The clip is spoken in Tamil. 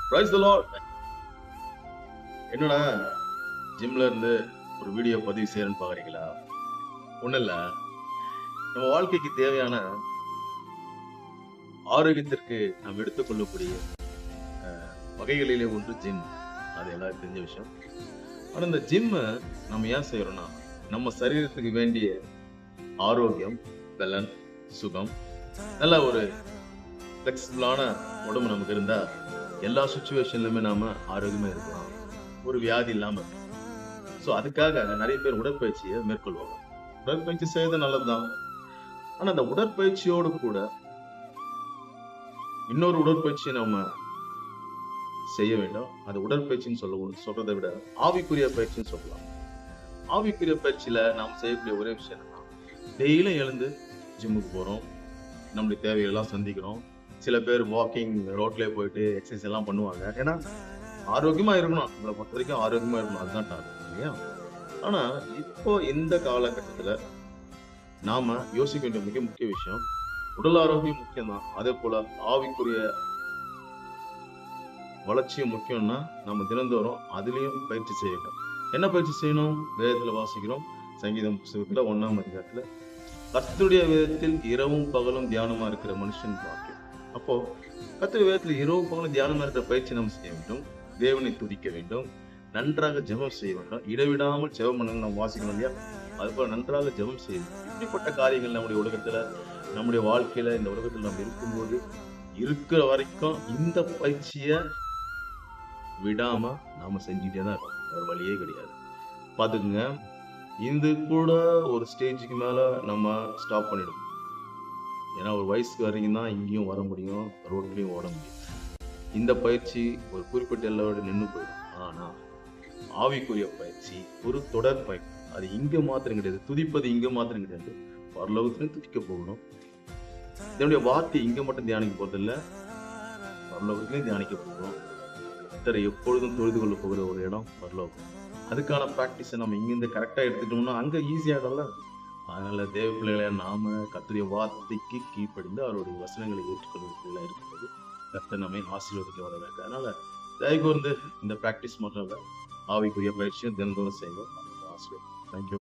Praise the Lord. என்னடா ஜிம்ல இருந்து ஒரு வீடியோ பதிவு செய்யறேன்னு பாக்குறீங்களா? ஒண்ணு இல்ல, நம்ம வாழ்க்கைக்கு தேவையான ஆரோக்கியத்திற்கு நாம் எடுத்துக்கொள்ளக்கூடிய வகைகளிலே ஒன்று ஜிம். அது எல்லாருக்கும் தெரிஞ்ச விஷயம். ஆனா இந்த ஜிம்ம நம்ம ஏன் செய்யறோம்னா, நம்ம சரீரத்துக்கு வேண்டிய ஆரோக்கியம், பலன், சுகம், நல்ல ஒரு பிளெக்சிபிளான உடம்பு நமக்கு இருந்தா எல்லா சுச்சுவேஷன்லயுமே நாம ஆரோக்கியமா இருக்கலாம், ஒரு வியாதி இல்லாம. சோ அதுக்காக நிறைய பேர் உடற்பயிற்சியை மேற்கொள்வாங்க. உடற்பயிற்சி செய்யறது நல்லதுதான். ஆனா அந்த உடற்பயிற்சியோடு கூட இன்னொரு உடற்பயிற்சியை நம்ம செய்ய வேண்டும். அது உடற்பயிற்சின்னு சொல்றதை விட ஆவிக்குரிய பயிற்சின்னு சொல்லலாம். ஆவிக்குரிய பயிற்சியில நாம் செய்யக்கூடிய ஒரே விஷயம் என்னன்னா, டெய்லியும் எழுந்து ஜிம்முக்கு போறோம், நம்முடைய தேவைகள் எல்லாம் சந்திக்கிறோம். சில பேர் வாக்கிங் ரோட்லயே போயிட்டு எக்ஸசைஸ் எல்லாம் பண்ணுவாங்க. ஏன்னா ஆரோக்கியமா இருக்கணும், நம்மளை பொறுத்த வரைக்கும் ஆரோக்கியமா இருக்கணும், அதுதான் டார்கெட் இல்லையா? ஆனா இப்போ இந்த காலகட்டத்துல நாம யோசிக்க வேண்டிய மிக முக்கிய விஷயம், உடல் ஆரோக்கியம் முக்கியம் தான், அதே போல ஆவிக்குரிய வளர்ச்சியும் முக்கியம்னா நம்ம தினந்தோறும் அதுலயும் பயிற்சி செய்யணும். என்ன பயிற்சி செய்யணும்? வேதத்துல வாசிக்கிறோம், சங்கீதம் புத்தகத்துல 1ஆம் அதிகாரத்துல, கர்த்தருடைய வேதத்தில் இரவும் பகலும் தியானமா இருக்கிற மனுஷன் வாக்கியம். அப்போ கர்த்தருடைய வேதத்தில் இரவும் பகலும் தியானமா இருக்கிற பயிற்சி நம்ம செய்ய வேண்டும். தேவனை துதிக்க வேண்டும், நன்றாக ஜெபம் செய்ய வேண்டும், இடைவிடாமல் ஜெபம் பண்ண நம்ம வாசிக்கணும் இல்லையா? அது போல நன்றாக ஜெபம் செய்யணும். இப்படிப்பட்ட காரியங்கள் நம்முடைய உலகத்துல, நம்முடைய வாழ்க்கையில, இந்த உலகத்துல நம்ம இருக்கும்போது இருக்கிற வரைக்கும் இந்த பயிற்சிய விடாம நாம செஞ்சுட்டே தான் இருக்கோம். வேற வழியே கிடையாது. பாத்துக்குங்க, இது கூட ஒரு ஸ்டேஜுக்கு மேல நம்ம ஸ்டாப் பண்ணிடும். ஏன்னா ஒரு வயசுக்கு வரைக்கும் தான் இங்கேயும் வர முடியும், ரோட்லயும் ஓட முடியும். இந்த பயிற்சி ஒரு குறிப்பிட்ட எல்லையோட நின்று போயிடும். ஆனா ஆவிக்குரிய பயிற்சி ஒரு தொடர் பயிற்சி. அது இங்க மாத்திரம் கிடையாது, துதிப்பது இங்க மாத்திரம் கிடையாது, பரலோகத்திலும் துதிக்க போகணும். இதனுடைய வார்த்தை இங்க மட்டும் தியானிக்க போறதில்ல, பரலோகத்திலையும் தியானிக்க போகிறோம். எப்பொழுதும் தொழுது கொள்ள போகிற ஒரு இடம் பரலோகம். அதுக்கான பிராக்டிஸை நம்ம இங்கிருந்து கரெக்டா எடுத்துட்டோம்னா அங்க ஈஸியாகல. அதனால தேவ பிள்ளைகளை நாம கர்த்தருடைய வார்த்தைக்கு கீழ்ப்படிந்து அவருடைய வசனங்களை ஏற்றுக்கொள்ள இருக்கும்போது கர்த்தர் நம்மை ஆசீர்வதிக்க வர வேண்டும். அதனால தயவு கூர்ந்து இந்த பிராக்டிஸ் மட்டும் இல்ல, ஆவிக்குரிய பயிற்சியும் தினந்தோறும் செய்வோம். ஆசீர்வாதம். தேங்க்யூ.